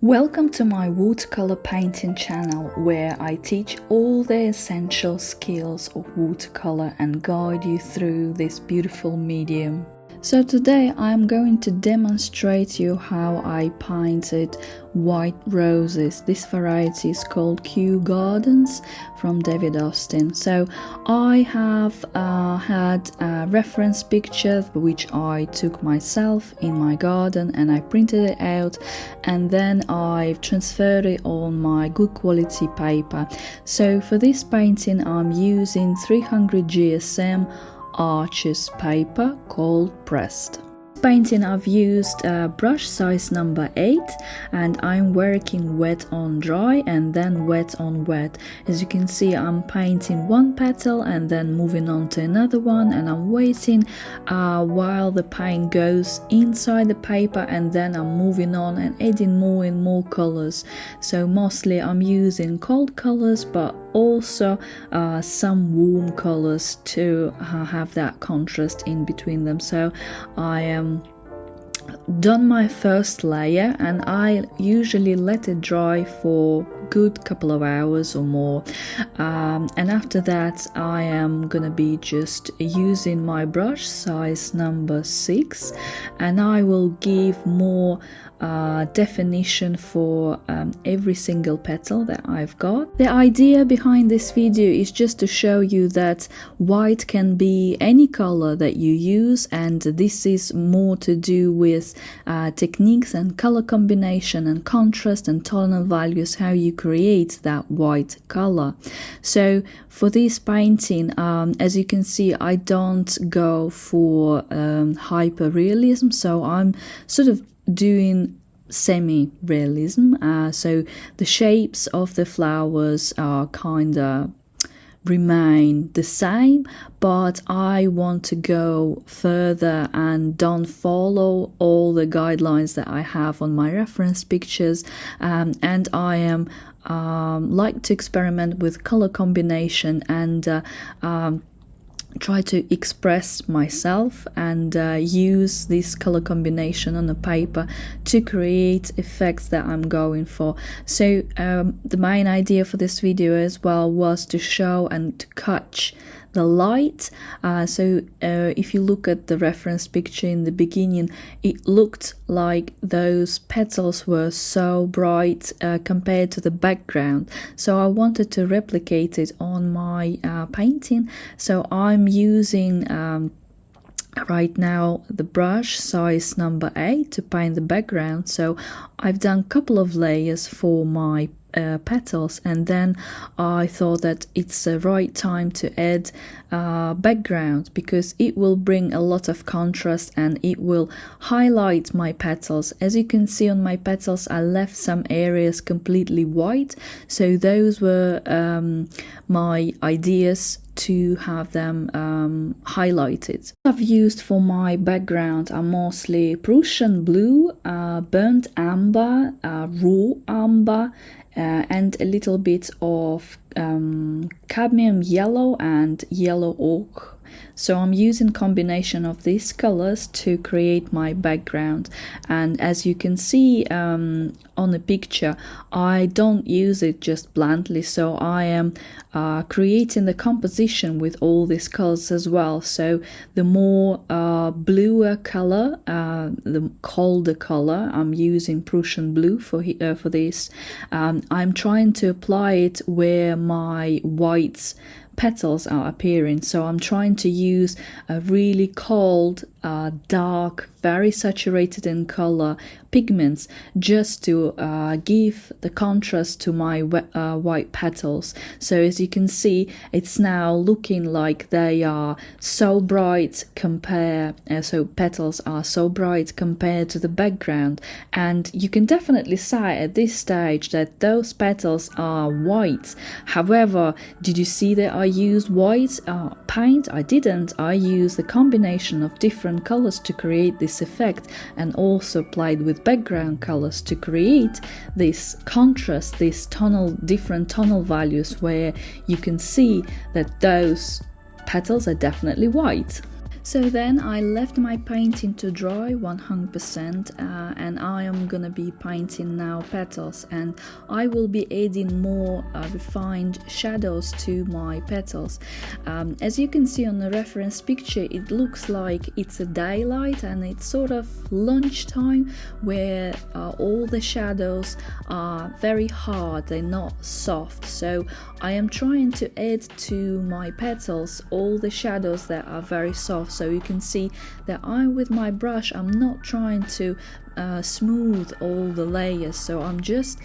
Welcome to my watercolor painting channel, where I teach all the essential skills of watercolor and guide you through this beautiful medium. So today I'm going to demonstrate you how I painted white roses. This variety is called Kew Gardens from David Austin. So I have had a reference picture which I took myself in my garden, and I printed it out, and then I've transferred it on my good quality paper. So for this painting I'm using 300 GSM Arches paper, cold pressed. Painting I've used brush size number 8, and I'm working wet on dry and then wet on wet. As you can see, I'm painting one petal and then moving on to another one, and I'm waiting while the paint goes inside the paper, and then I'm moving on and adding more and more colors. So mostly I'm using cold colors, but also some warm colors to have that contrast in between them. So I am done my first layer, and I usually let it dry for good couple of hours or more, and after that I am gonna be just using my brush size number 6, and I will give more definition for every single petal that I've got. The idea behind this video is just to show you that white can be any color that you use, and this is more to do with techniques and color combination and contrast and tonal values, how you create that white color. So for this painting, as you can see, I don't go for hyper realism, so I'm sort of doing semi-realism. So the shapes of the flowers are kinda remain the same, but I want to go further and don't follow all the guidelines that I have on my reference pictures, and I am like to experiment with color combination and try to express myself and use this color combination on the paper to create effects that I'm going for. So the main idea for this video as well was to show and to catch the light. So if you look at the reference picture in the beginning, it looked like those petals were so bright compared to the background. So I wanted to replicate it on my painting. So I'm using right now the brush size number 8 to paint the background. So I've done a couple of layers for my petals, and then I thought that it's the right time to add background, because it will bring a lot of contrast and it will highlight my petals. As you can see on my petals, I left some areas completely white, so those were my ideas to have them highlighted. I've used for my background are mostly Prussian blue, burnt amber, raw amber, and a little bit of cadmium yellow and yellow ochre. So I'm using combination of these colors to create my background, and as you can see on the picture, I don't use it just bluntly, so I am creating the composition with all these colors as well. So the more bluer color, the colder color, I'm using Prussian blue for this. I'm trying to apply it where my whites petals are appearing, so I'm trying to use a really cold, dark, very saturated in color pigments, just to give the contrast to my white petals. So as you can see, it's now looking like they are so bright so petals are so bright compared to the background, and you can definitely say at this stage that those petals are white. However, did you see that I used white paint? I didn't. I used the combination of different colors to create this effect, and also applied with background colors to create this contrast, these different tonal values, where you can see that those petals are definitely white. So then I left my painting to dry 100%, and I am gonna be painting now petals, and I will be adding more refined shadows to my petals. As you can see on the reference picture, it looks like it's a daylight and it's sort of lunchtime, where all the shadows are very hard, they're not soft. So I am trying to add to my petals all the shadows that are very soft. So you can see that with my brush, I'm not trying to smooth all the layers, so I'm just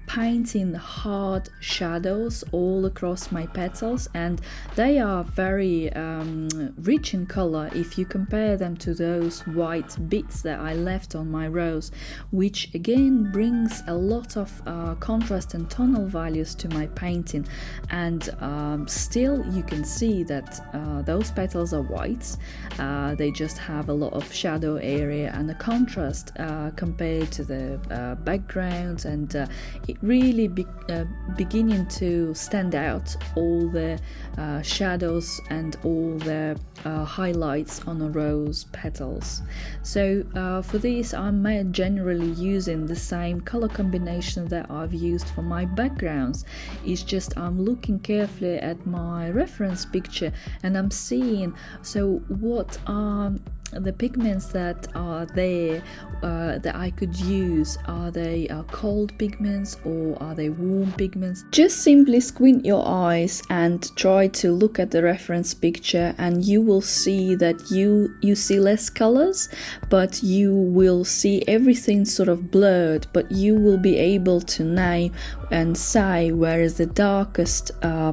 painting hard shadows all across my petals, and they are very rich in color if you compare them to those white bits that I left on my rose, which again brings a lot of contrast and tonal values to my painting. And still you can see that those petals are white, they just have a lot of shadow area and the contrast compared to the background, and it really beginning to stand out, all the shadows and all the highlights on the rose petals. So for this I'm generally using the same color combination that I've used for my backgrounds. It's just I'm looking carefully at my reference picture and I'm seeing, so what are the pigments that are there that I could use. Are they cold pigments or are they warm pigments? Just simply squint your eyes and try to look at the reference picture, and you will see that you see less colors, but you will see everything sort of blurred, but you will be able to name and say where is the darkest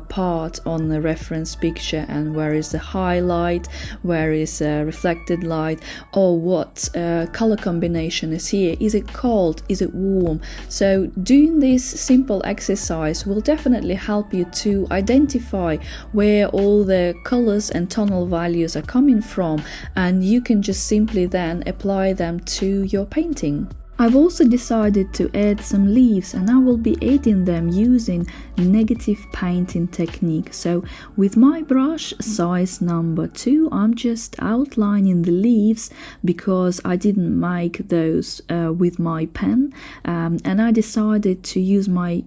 part on the reference picture and where is the highlight, where is reflected light, or what color combination is here. Is it cold? Is it warm? So doing this simple exercise will definitely help you to identify where all the colors and tonal values are coming from, and you can just simply then apply them to your painting. I've also decided to add some leaves, and I will be adding them using negative painting technique. So with my brush size number 2, I'm just outlining the leaves because I didn't make those with my pen, and I decided to use my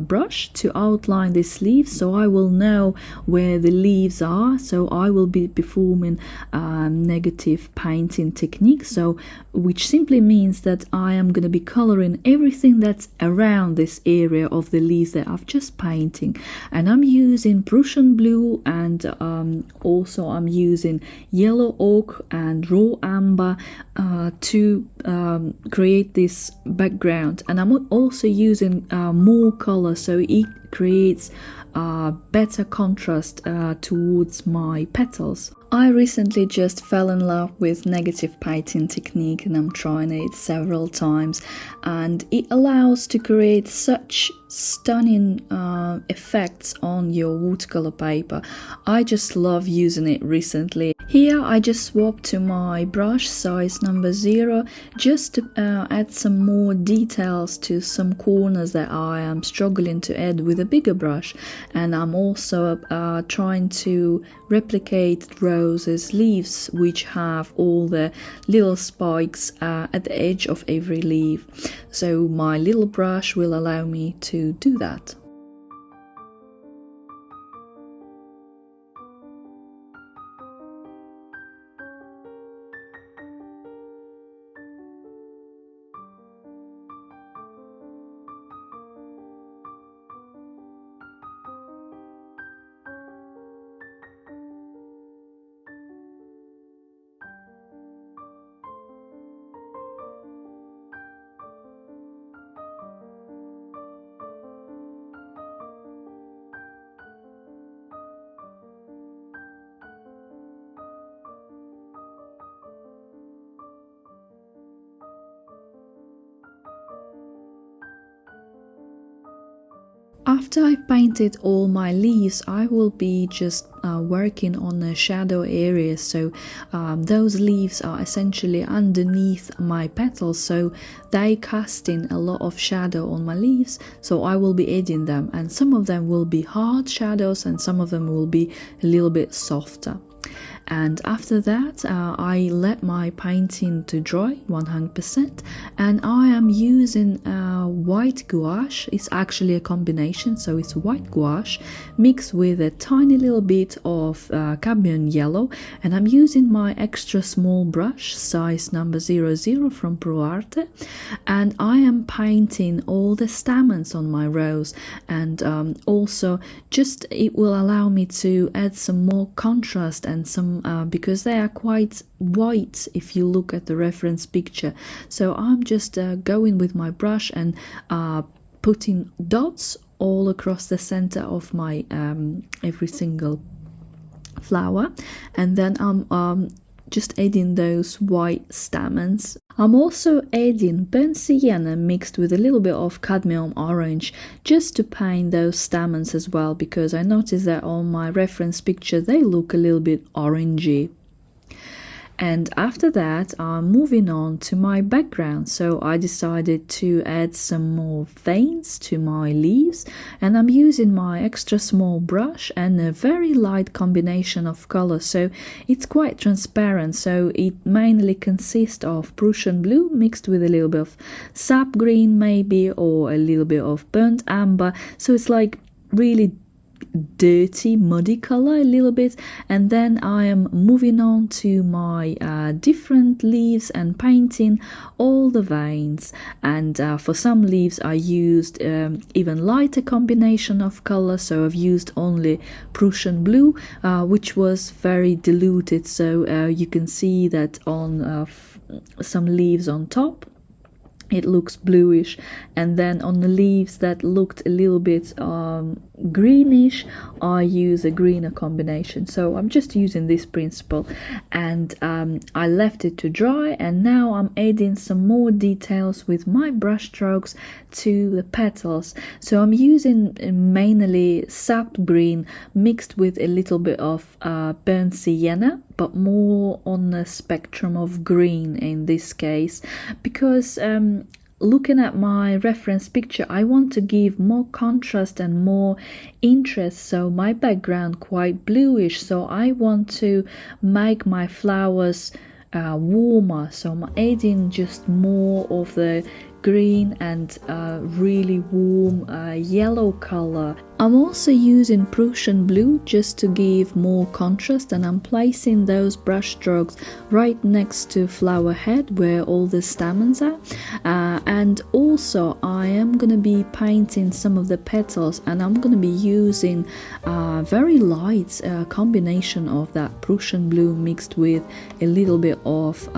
brush to outline these leaves, so I will know where the leaves are. So I will be performing negative painting technique, so which simply means that I am going to be coloring everything that's around this area of the leaves that I've just painting. And I'm using Prussian blue, and also I'm using yellow ochre and raw amber to create this background. And I'm also using more color, so it creates better contrast towards my petals. I recently just fell in love with negative painting technique, and I'm trying it several times, and it allows to create such stunning effects on your watercolor paper. I just love using it recently. Here I just swapped to my brush size number 0 just to add some more details to some corners that I am struggling to add with a bigger brush, and I'm also trying to replicate roses leaves, which have all the little spikes at the edge of every leaf. So my little brush will allow me to do that. After I've painted all my leaves, I will be just working on the shadow areas. So those leaves are essentially underneath my petals, so they casting a lot of shadow on my leaves, so I will be adding them, and some of them will be hard shadows and some of them will be a little bit softer. And after that, I let my painting to dry 100%, and I am using white gouache. It's actually a combination, so it's white gouache mixed with a tiny little bit of cadmium yellow, and I'm using my extra small brush, size number 00 from ProArte, and I am painting all the stamens on my rose, and also just it will allow me to add some more contrast and some because they are quite white if you look at the reference picture. So I'm just going with my brush and putting dots all across the center of my every single flower, and then I'm just adding those white stamens. I'm also adding burnt sienna mixed with a little bit of cadmium orange just to paint those stamens as well, because I noticed that on my reference picture they look a little bit orangey. And after that, I'm moving on to my background. So I decided to add some more veins to my leaves, and I'm using my extra small brush and a very light combination of colors. So it's quite transparent. So it mainly consists of Prussian blue mixed with a little bit of sap green maybe, or a little bit of burnt amber. So it's like really dirty muddy color a little bit. And then I am moving on to my different leaves and painting all the veins, and for some leaves I used even lighter combination of color, so I've used only Prussian blue, which was very diluted, so you can see that on some leaves on top it looks bluish, and then on the leaves that looked a little bit greenish, I use a greener combination. So I'm just using this principle, and I left it to dry, and now I'm adding some more details with my brush strokes to the petals. So I'm using mainly sap green mixed with a little bit of burnt sienna, but more on the spectrum of green in this case, because looking at my reference picture, I want to give more contrast and more interest. So my background quite bluish, so I want to make my flowers warmer. So I'm adding just more of the green and really warm yellow color. I'm also using Prussian blue just to give more contrast, and I'm placing those brush strokes right next to flower head where all the stamens are, and also I am going to be painting some of the petals, and I'm going to be using very light combination of that Prussian blue mixed with a little bit of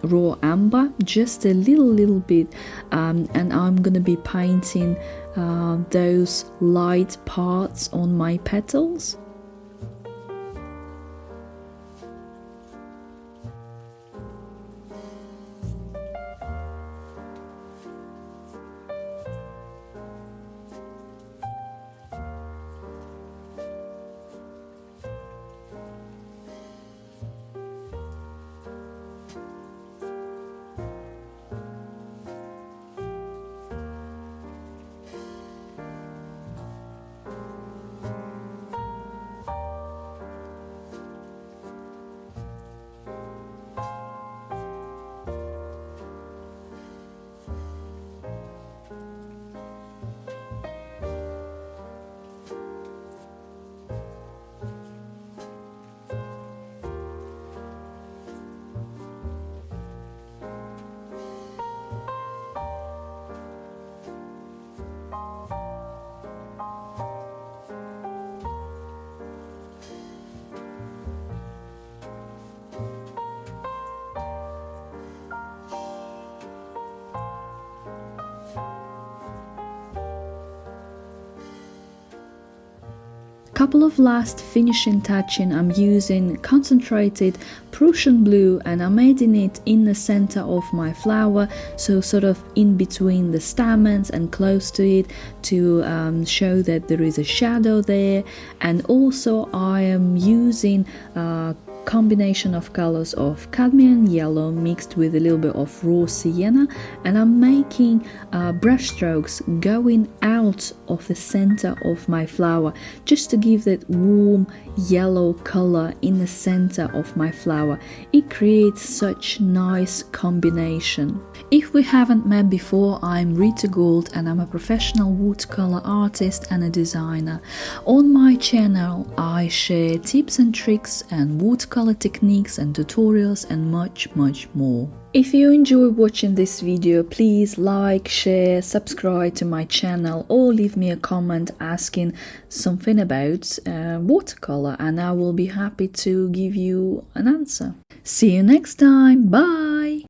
raw amber, just a little bit, and I'm gonna be painting those light parts on my petals. Couple of last finishing touching, I'm using concentrated Prussian blue, and I'm adding it in the center of my flower, so sort of in between the stamens and close to it, to show that there is a shadow there. And also I am using combination of colors of cadmium yellow mixed with a little bit of raw sienna, and I'm making brush strokes going out of the center of my flower just to give that warm yellow color in the center of my flower. It creates such nice combination. If we haven't met before, I'm Rita Gold and I'm a professional watercolor artist and a designer. On my channel I share tips and tricks and watercolor techniques and tutorials and much more. If you enjoy watching this video, please like, share, subscribe to my channel, or leave me a comment asking something about watercolor and I will be happy to give you an answer. See you next time. Bye!